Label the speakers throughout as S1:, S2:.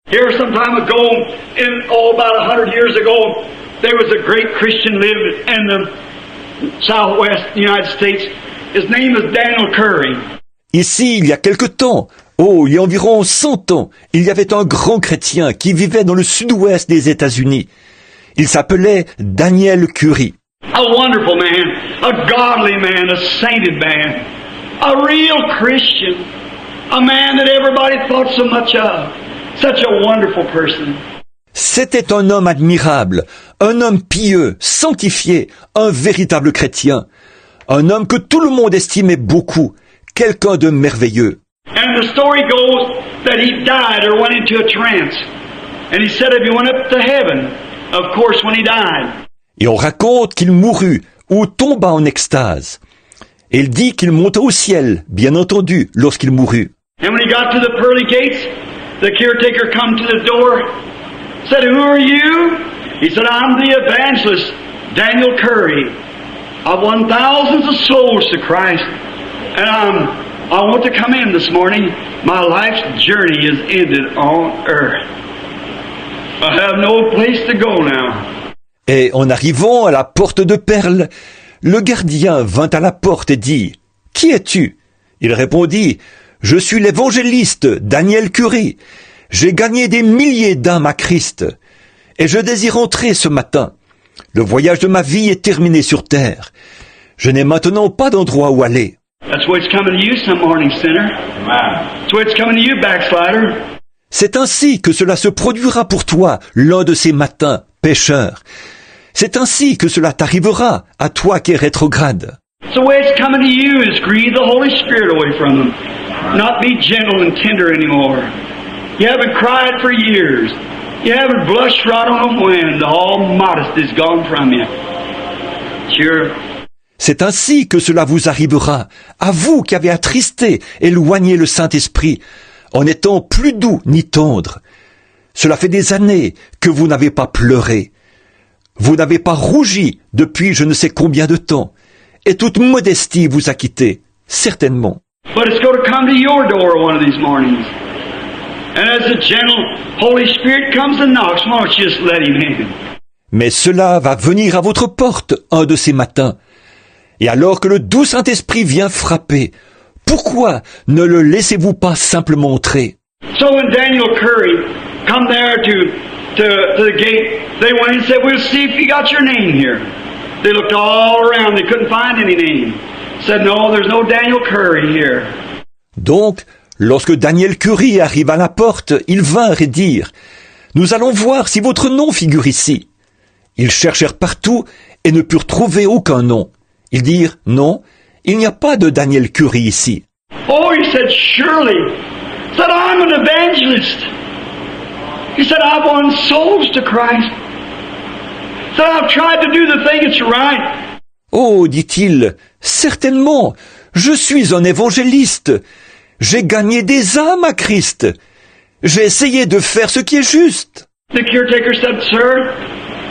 S1: Here some time ago, about 100 years ago, there was a great Christian lived in the southwest United States. His name is Daniel Curry.
S2: Ici, il y a quelque temps, il y a environ 100 ans, il y avait un grand chrétien qui vivait dans le sud-ouest des États-Unis. Il s'appelait Daniel Curry.
S1: A wonderful man, a godly man, a sainted man, a real Christian, a man that everybody thought so much of. Such a wonderful person.
S2: C'était un homme admirable, un homme pieux, sanctifié, un véritable chrétien. Un homme que tout le monde estimait beaucoup, quelqu'un de merveilleux.
S1: And the story goes that he died or went into a trance. And he said if he went up to heaven, of course when he died.
S2: Et on raconte qu'il mourut ou tomba en extase. Et il dit qu'il monta au ciel, bien entendu, lorsqu'il mourut.
S1: And when he got to the pearly gates, the caretaker come to the door, said, "Who are you?" He said, "I'm the evangelist, Daniel Curry. I've won thousands of souls to Christ, and I want to come in this morning. My life's journey is ended on earth. I have no place to go now."
S2: Et en arrivant à la porte de perles, le gardien vint à la porte et dit, « Qui es-tu » Il répondit, « Je suis l'évangéliste Daniel Curry. J'ai gagné des milliers d'âmes à Christ. Et je désire entrer ce matin. Le voyage de ma vie est terminé sur terre. Je n'ai maintenant pas d'endroit où aller. » C'est ainsi que cela se produira pour toi l'un de ces matins, pécheur. C'est ainsi que cela t'arrivera à toi qui es rétrograde.
S1: So the way it's coming to you is grieve the Holy Spirit away from them. Not be gentle and tender anymore. You haven't cried for years. You haven't blushed right on when all modesty is gone from you. Sure.
S2: C'est ainsi que cela vous arrivera, à vous qui avez attristé, éloigné le Saint-Esprit, en n'étant plus doux ni tendre. Cela fait des années que vous n'avez pas pleuré. Vous n'avez pas rougi depuis je ne sais combien de temps. Et toute modestie vous a quitté, certainement.
S1: But it's going to come to your door one of these mornings. And as the gentle Holy Spirit comes and knocks, why don't you just let him in?
S2: Mais cela va venir à votre porte un de ces matins. Et alors que le doux Saint-Esprit vient frapper, pourquoi ne le laissez-vous pas simplement entrer?
S1: So when Daniel Curry come there to the gate, they went and said, "We'll see if you got your name here." They looked all around, they couldn't find any name. Said, "No, there's no Daniel Curry here."
S2: Donc, lorsque Daniel Curry arrive à la porte, ils vinrent et dirent, « Nous allons voir si votre nom figure ici. » Ils cherchèrent partout et ne purent trouver aucun nom. Ils dirent, « Non, il n'y a pas de Daniel Curry ici. »
S1: Oh, he said, "Surely." He said, "I'm an evangelist." He said, "I've won souls to Christ." He said, "I've tried to do the thing that's right."
S2: Oh, dit-il, certainement, je suis un évangéliste. J'ai gagné des âmes à Christ. J'ai essayé de faire ce qui est juste.
S1: The caretaker said, "Sir,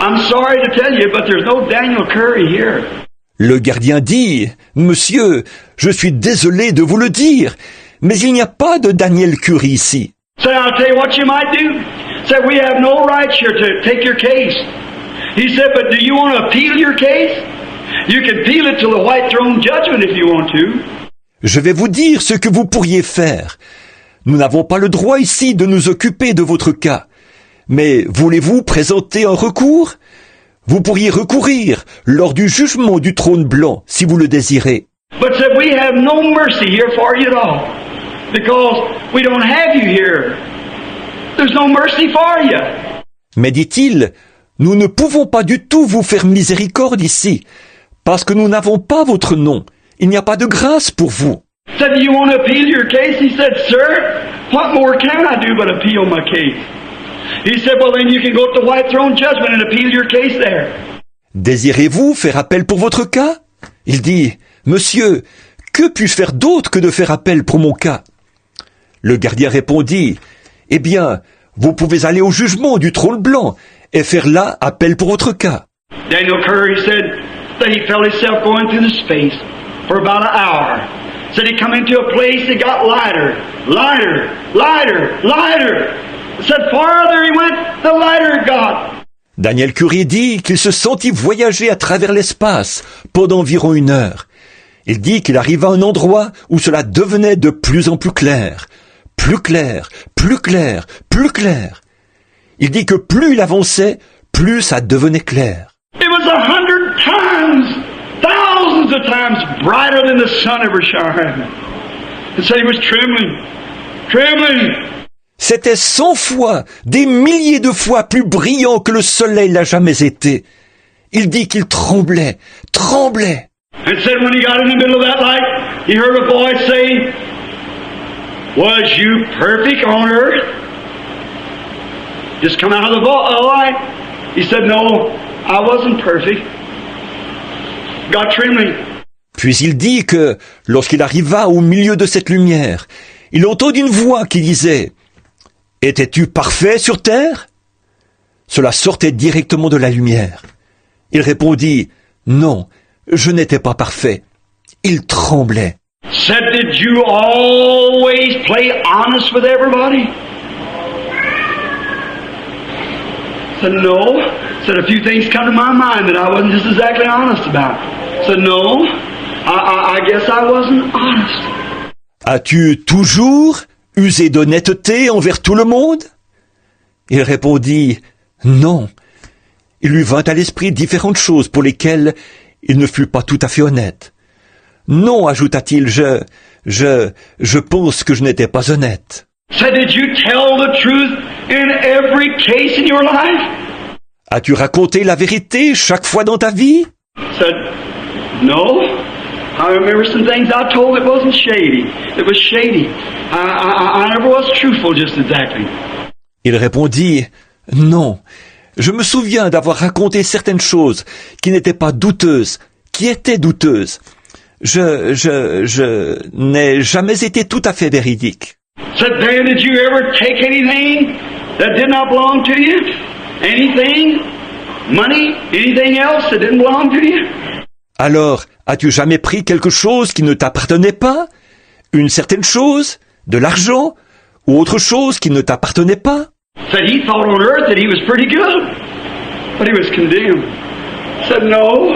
S1: I'm sorry to tell you, but there's no Daniel Curry here."
S2: Le gardien dit, « Monsieur, je suis désolé de vous le dire, mais il n'y a pas de Daniel Curry ici. »
S1: Said, "I'll tell you what you might do." Said, "We have no right here to take your case." He said, "But do you want to appeal your case? You can appeal it to the white throne judgment if you want to."
S2: Je vais vous dire ce que vous pourriez faire. Nous n'avons pas le droit ici de nous occuper de votre cas. Mais voulez-vous présenter un recours? Vous pourriez recourir lors du jugement du trône blanc, si vous le désirez.
S1: But said, "We have no mercy here for you at all, because we don't have you here. There's no mercy for you."
S2: Mais dit-il, nous ne pouvons pas du tout vous faire miséricorde ici, parce que nous n'avons pas votre nom. Il n'y a pas de grâce pour vous.
S1: Said, "Do you want to appeal your case?" He said, "Sir, what more can I do but appeal my case?" He said, "Well, then you can go to the white throne judgment and appeal your case there."
S2: Désirez-vous faire appel pour votre cas? Il dit, Monsieur, que puis-je faire d'autre que de faire appel pour mon cas? Le gardien répondit, Eh bien, vous pouvez aller au jugement du trône blanc et faire là appel pour votre cas.
S1: Daniel Curry said that he felt himself going through the space for about an hour. Said he come into a place that got lighter, lighter, lighter, lighter. said farther he went, the lighter it got.
S2: Daniel Curie dit qu'il se sentit voyager à travers l'espace pendant environ 1 heure. Il dit qu'il arriva à un endroit où cela devenait de plus en plus clair. Plus clair, plus clair, plus clair. Il dit que plus il avançait, plus ça devenait clair.
S1: It was 100 times, thousands of times brighter than the sun ever shone. He said he was trembling, trembling.
S2: C'était 100 fois, des milliers de fois plus brillant que le soleil l'a jamais été. Il dit qu'il tremblait, tremblait.
S1: And said when he got in the middle of that light, he heard a voice say, "Was you perfect on earth?" Just come out of the light. He said, "No, I wasn't perfect." Got trembling.
S2: Puis il dit que, lorsqu'il arriva au milieu de cette lumière, il entendit une voix qui disait « Étais-tu parfait sur terre ?» Cela sortait directement de la lumière. Il répondit « Non, je n'étais pas parfait. » Il tremblait.
S1: Said, "Did you always play honest with everybody?" Said, "No." Said, "A few things come to my mind that I wasn't just exactly honest about." Said, "No, I guess I wasn't honest."
S2: As-tu toujours usé d'honnêteté envers tout le monde ? Il répondit « Non ». Il lui vint à l'esprit différentes choses pour lesquelles il ne fut pas tout à fait honnête. « Non », ajouta-t-il, je pense que je n'étais pas honnête.
S1: Said, "Did you tell the truth in every case in your life?"
S2: As-tu raconté la vérité chaque fois dans ta vie ?
S1: Said, "No. I remember some things I told that wasn't shady. It was shady. I never was truthful just exactly."
S2: Il répondit « Non, je me souviens d'avoir raconté certaines choses qui n'étaient pas douteuses, qui étaient douteuses. Je n'ai jamais été tout à fait véridique. »
S1: Said, "Then did you ever take anything that did not belong to you? Anything? Money? Anything else that didn't belong to you?"
S2: Alors, as-tu jamais pris quelque chose qui ne t'appartenait pas ? Une certaine chose ? De l'argent ? Ou autre chose qui ne t'appartenait pas ?
S1: Said he thought on earth that he was pretty good, but he was condemned. Said, no,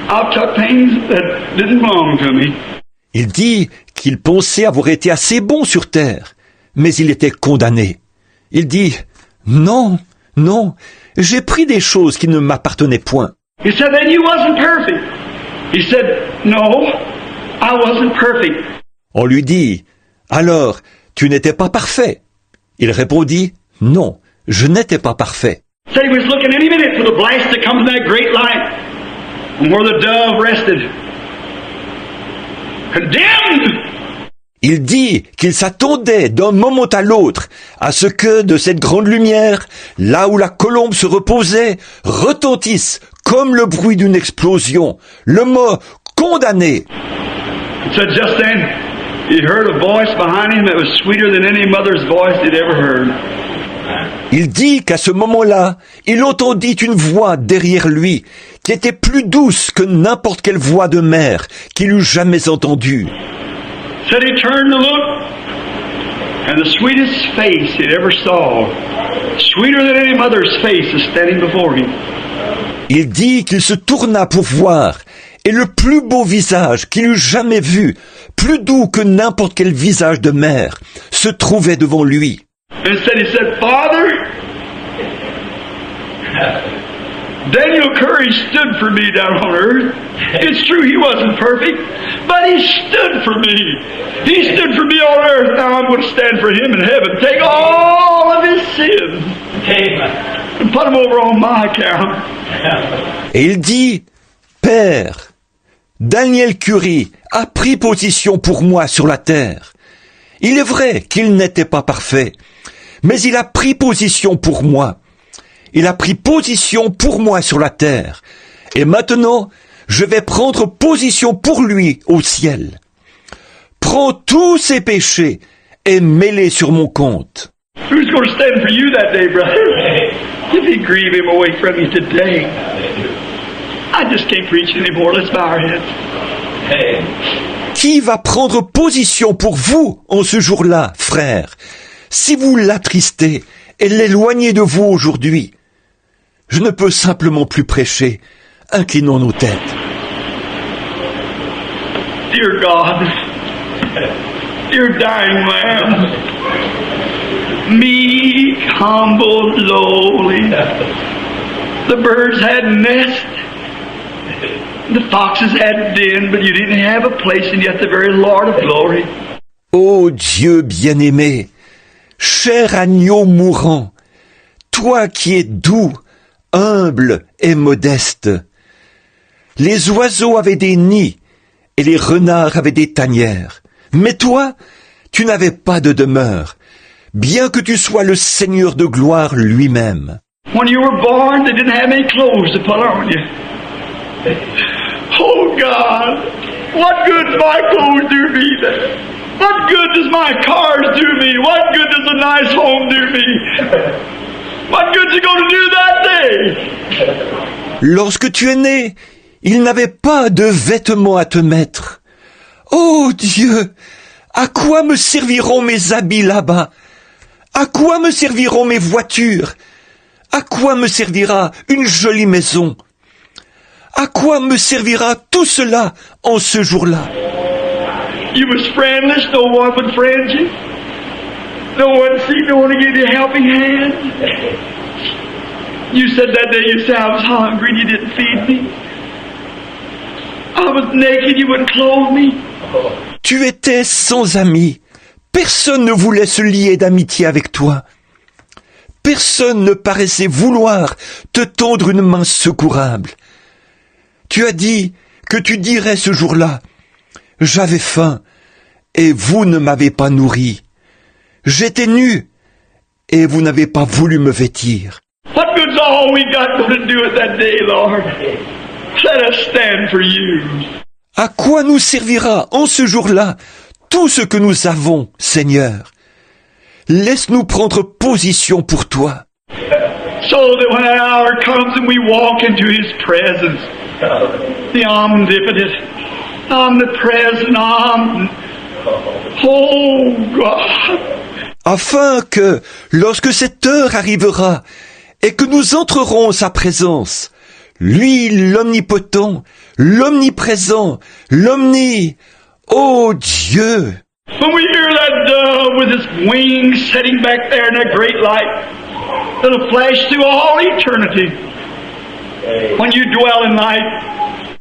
S1: I took things that didn't belong to me."
S2: Il dit qu'il pensait avoir été assez bon sur terre, mais il était condamné. Il dit « Non, j'ai pris des choses qui ne m'appartenaient point. »
S1: He said, "Then you wasn't perfect." He said, "No, I wasn't perfect."
S2: On lui dit « Alors, tu n'étais pas parfait ?» Il répondit « Non, je n'étais pas parfait. »
S1: Said he was looking any minute for the blast to come from that great light, from where the dove rested. Condemned!
S2: Il dit qu'il s'attendait d'un moment à l'autre à ce que de cette grande lumière, là où la colombe se reposait, retentisse comme le bruit d'une explosion, le mot « condamné ».
S1: He said just then he heard a voice behind him that was sweeter than any mother's voice he'd ever heard.
S2: Il dit qu'à ce moment-là, il entendit une voix derrière lui qui était plus douce que n'importe quelle voix de mère qu'il eût jamais entendue.
S1: Said he turned to look, and the sweetest face he'd ever saw, sweeter than any mother's face, is standing before him.
S2: Il dit qu'il se tourna pour voir, et le plus beau visage qu'il eût jamais vu, plus doux que n'importe quel visage de mère, se trouvait devant lui.
S1: And he said, "Father, Daniel Curry stood for me down on earth. It's true he wasn't perfect, but he stood for me. He stood for me on earth. Now I'm going to stand for him in heaven. Take all of his sins and put them over on my account."
S2: Et il dit, « Père, Daniel Curie a pris position pour moi sur la terre. Il est vrai qu'il n'était pas parfait, mais il a pris position pour moi. Il a pris position pour moi sur la terre. Et maintenant, je vais prendre position pour lui au ciel. Prends tous ses péchés et mets-les sur mon compte. »
S1: Who's going to stand for you that day, brother? If he grieve him away from you today. I just can't preach anymore. Let's bow our heads.
S2: Qui va prendre position pour vous en ce jour-là, frères? si vous l'attristez et l'éloignez de vous aujourd'hui, je ne peux simplement plus prêcher. Inclinons nos têtes.
S1: Dear God, dear dying Lamb, meek, humble, lowly. The birds had nests, the foxes had den, but you didn't have a place, and yet the very Lord of glory.
S2: Ô Dieu bien-aimé, cher agneau mourant, toi qui es doux, humble et modeste. Les oiseaux avaient des nids et les renards avaient des tanières. Mais toi, tu n'avais pas de demeure, bien que tu sois le Seigneur de gloire lui-même.
S1: When you were born, they didn't have any clothes to put on you. Oh God, what good does my clothes do me then? What good does my cars do me? What good does a nice home do me? What good's it going to do that day?
S2: Lorsque tu es né, il n'avait pas de vêtements à te mettre. Ô Dieu, à quoi me serviront mes habits là-bas? À quoi me serviront mes voitures? À quoi me servira une jolie maison? À quoi me servira tout cela en ce jour-là?
S1: You was friendless, no one would friend you. No one seemed to want to give you a helping hand. You said that day, you said, I was hungry and you didn't feed me. I was naked, you wouldn't clothe me.
S2: Tu étais sans amis. Personne ne voulait se lier d'amitié avec toi. Personne ne paraissait vouloir te tendre une main secourable. Tu as dit que tu dirais ce jour-là, « J'avais faim, et vous ne m'avez pas nourri. J'étais nu, et vous n'avez pas voulu me vêtir. »
S1: What good's all we got going to do at that day, Lord? Let us stand for you.
S2: À quoi nous servira en ce jour-là tout ce que nous avons, Seigneur? Laisse-nous prendre position pour toi.
S1: So that when an hour comes and we walk into His presence, the omnipotent, omnipresent, oh God.
S2: Afin que, lorsque cette heure arrivera et que nous entrerons en sa présence, lui l'omnipotent, l'omniprésent, ô Dieu!
S1: When we hear that dove with its wings sitting back there in that great light, that'll flash through all eternity when you dwell in light.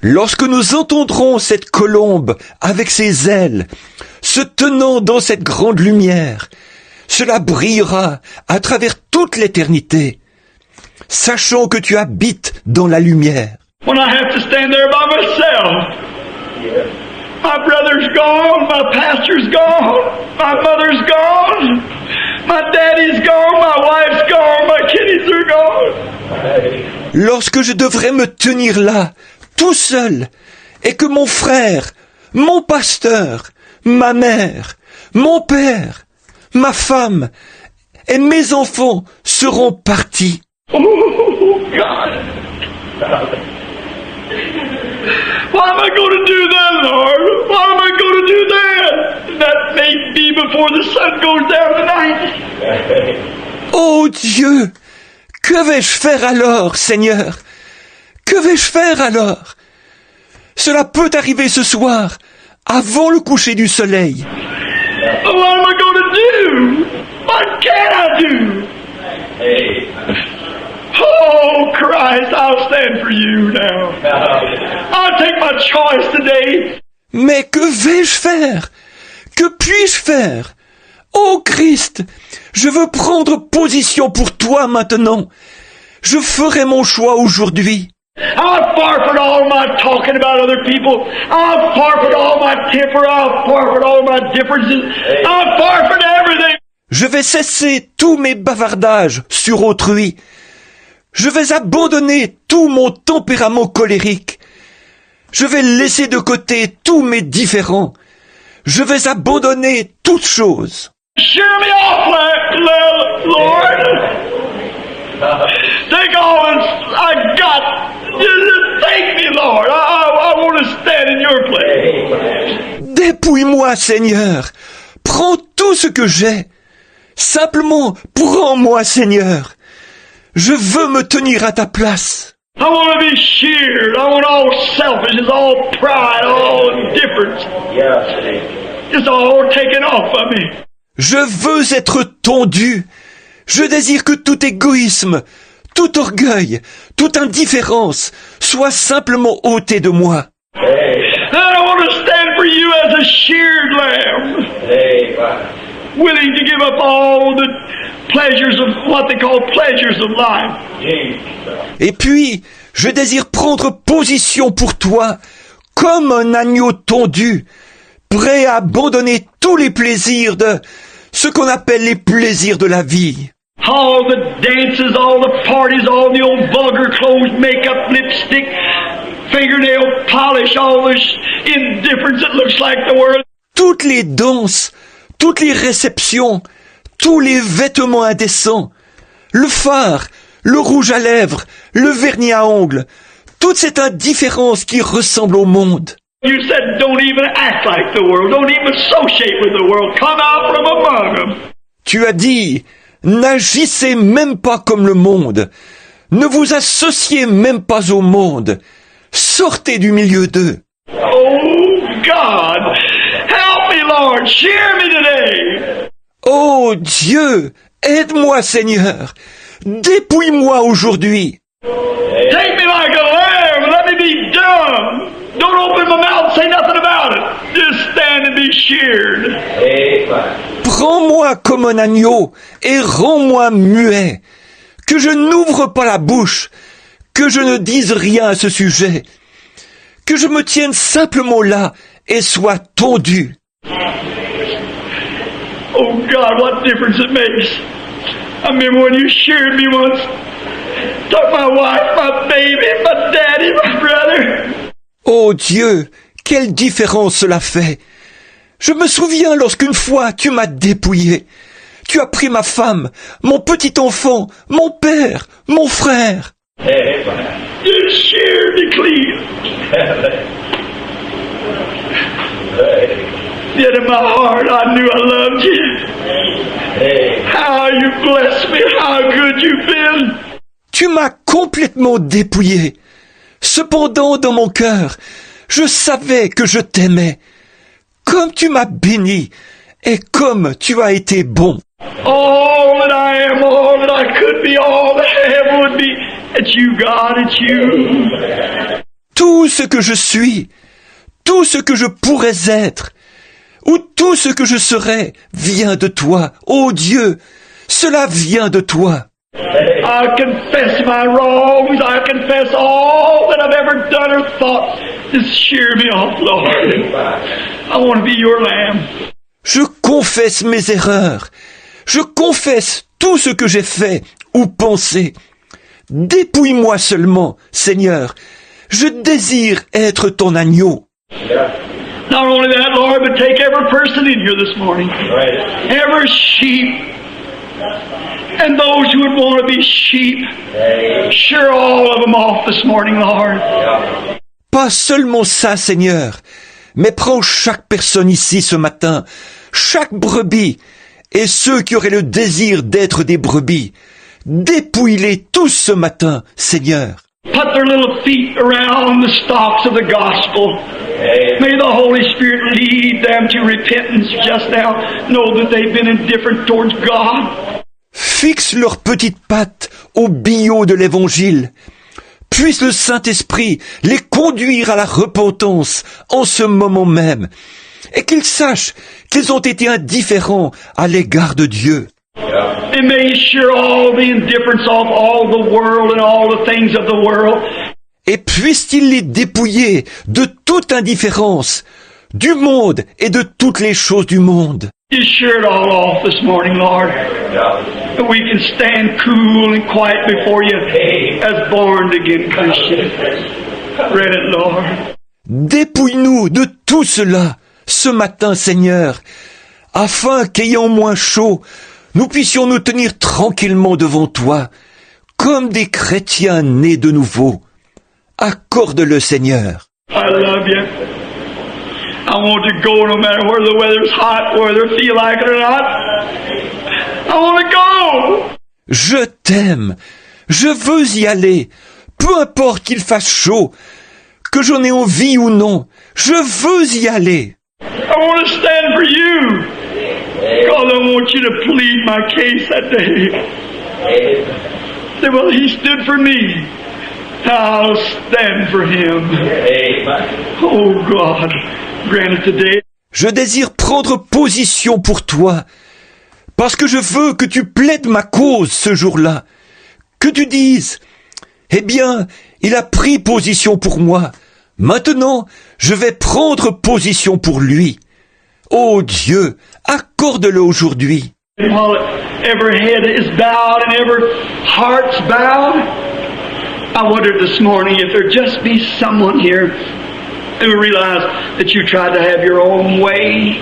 S2: Lorsque nous entendrons cette colombe avec ses ailes, se tenant dans cette grande lumière, cela brillera à travers toute l'éternité, sachant que tu habites dans la lumière.
S1: When I have to stand there by myself, my brother's gone, my pastor's gone, my mother's gone, my daddy's gone, my wife's gone, my kiddies are gone.
S2: Lorsque je devrais me tenir là, tout seul, et que mon frère, mon pasteur, ma mère, mon père, ma femme et mes enfants seront partis.
S1: Oh, God. What am I going to do then, Lord? What am I going to do then? That may be before the sun goes down tonight.
S2: Oh Dieu, que vais-je faire alors, Seigneur? Que vais-je faire alors? Cela peut arriver ce soir, avant le coucher du soleil.
S1: What am I going to do? What can I do? Oh, Christ, I'll stand for you now. I'll take my choice today.
S2: Mais que vais-je faire? Que puis-je faire? Oh Christ, je veux prendre position pour toi maintenant. Je ferai mon choix aujourd'hui.
S1: I'll forfeit all my talking about other people. I'll forfeit all my temper. I'll forfeit all my differences. I'll forfeit everything.
S2: Je vais cesser tous mes bavardages sur autrui. Je vais abandonner tout mon tempérament colérique. Je vais laisser de côté tous mes différends. Je vais abandonner toutes choses.
S1: Shear me off, Lord. Take all I got. Just take me, Lord. I want to stand in your place.
S2: Dépouille-moi, Seigneur. Prends tout ce que j'ai. Simplement, prends-moi, Seigneur. Je veux me tenir à ta place.
S1: I want to be sheared. I want all selfishness, all pride, all indifference. Just all taken off of me.
S2: Je veux être tondu. Je désire que tout égoïsme, tout orgueil, toute indifférence soit simplement ôté de moi.
S1: And I want to stand for you as a sheared lamb, willing to give up all the pleasures of what they call pleasures of life.
S2: Et puis, je désire prendre position pour toi, comme un agneau tondu, prêt à abandonner tous les plaisirs de ce qu'on appelle les plaisirs de la vie.
S1: All the dances, all the parties, all the old vulgar clothes, makeup, lipstick, fingernail polish, all this indifference that looks like the world.
S2: Toutes les danses, toutes les réceptions, tous les vêtements indécents, le fard, le rouge à lèvres, le vernis à ongles, toute cette indifférence qui ressemble au monde.
S1: You said don't even act like the world, don't even associate with the world, come out from among them.
S2: Tu as dit, n'agissez même pas comme le monde, ne vous associez même pas au monde, sortez du milieu d'eux.
S1: Oh God, help me Lord, cheer me today.
S2: Oh Dieu, aide-moi Seigneur, dépouille-moi aujourd'hui.
S1: Take me like a lamb, let me be dumb. Don't open my mouth, say nothing about it. Just stand and be sheared.
S2: Prends-moi comme un agneau et rends-moi muet, que je n'ouvre pas la bouche, que je ne dise rien à ce sujet, que je me tienne simplement là et sois tondu.
S1: Oh God, what difference it makes. I remember when you sheared me once. Took my wife, my baby, my daddy, my brother.
S2: Oh Dieu, quelle différence cela fait! Je me souviens lorsqu'une fois tu m'as dépouillé. Tu as pris ma femme, mon petit enfant, mon père, mon frère.
S1: You sheared me clean. Yet in my heart I knew I loved you. How you blessed me, how good you've been.
S2: Tu m'as complètement dépouillé. Cependant, dans mon cœur, je savais que je t'aimais. Comme tu m'as béni et comme tu as été bon.
S1: All that I am, all that I could be, all that I ever would be, it's you, God, it's you.
S2: Tout ce que je suis, tout ce que je pourrais être, ou tout ce que je serai, vient de toi. Ô Dieu, cela vient de toi.
S1: I confess my wrongs. I confess all that I've ever done or thought. Just shear me off, Lord. I want to be your lamb.
S2: Je confesse mes erreurs. Je confesse tout ce que j'ai fait ou pensé. Dépouille-moi seulement, Seigneur. Je désire être ton agneau.
S1: Not only that, Lord, but take every person in here this morning. Every sheep. And those who would want to be sheep, shear all of them off this morning, Lord.
S2: Pas seulement ça, Seigneur, mais prends chaque personne ici ce matin, chaque brebis, et ceux qui auraient le désir d'être des brebis. Dépouille-les tous ce matin, Seigneur.
S1: Put their little feet around the stalks of the gospel. May the Holy Spirit lead them to repentance just now. Know that they've been indifferent towards God.
S2: Fixe leurs petites pattes au billot de l'Évangile. Puisse le Saint-Esprit les conduire à la repentance en ce moment même, et qu'ils sachent qu'ils ont été indifférents à l'égard de Dieu.
S1: And may He shear all the indifference off all the world and all the things of the world.
S2: Et puisse-t-il les dépouiller de toute indifférence, du monde et de toutes les choses du monde.
S1: You shear it all off this morning, Lord. That we can stand cool and quiet before you as born-again Christians. Read it, Lord.
S2: Dépouille-nous de tout cela ce matin, Seigneur, afin qu'ayant moins chaud, nous puissions nous tenir tranquillement devant toi, comme des chrétiens nés de nouveau. Accorde-le, Seigneur.
S1: I love you. I want to go no matter whether the weather's hot, whether I feel like it or not. I want to go.
S2: Je t'aime. Je veux y aller. Peu importe qu'il fasse chaud, que j'en ai envie ou non. Je veux y aller.
S1: I want to stand for you. God, I want you to plead my case that day. Say, well, he stood for me. I'll stand for him. Oh God, grant it today.
S2: Je désire prendre position pour toi, parce que je veux que tu plaides ma cause ce jour-là. Que tu dises, eh bien, il a pris position pour moi. Maintenant, je vais prendre position pour lui. Oh Dieu, accorde-le aujourd'hui.
S1: While every head is bowed and every heart's bowed, I wondered this morning if there'd just be someone here who realized that you tried to have your own way.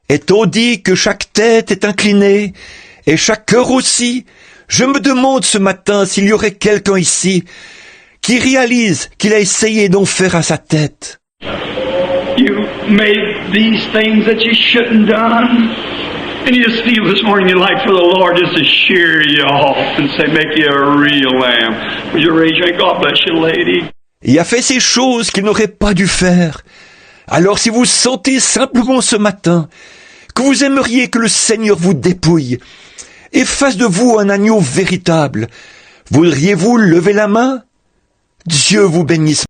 S2: Étant dit que chaque tête est inclinée, et chaque cœur aussi, je me demande ce matin s'il y aurait quelqu'un ici qui réalise qu'il a essayé d'en faire à sa tête.
S1: You made these things that you shouldn't done. And you just feel this morning you'd like for the Lord just to shear you off and say, make you a real lamb. Would you raise your hand? God bless you, lady.
S2: Il a fait ces choses qu'il n'aurait pas dû faire. Alors si vous sentez simplement ce matin que vous aimeriez que le Seigneur vous dépouille et fasse de vous un agneau véritable, voudriez-vous lever la main? Dieu vous bénisse.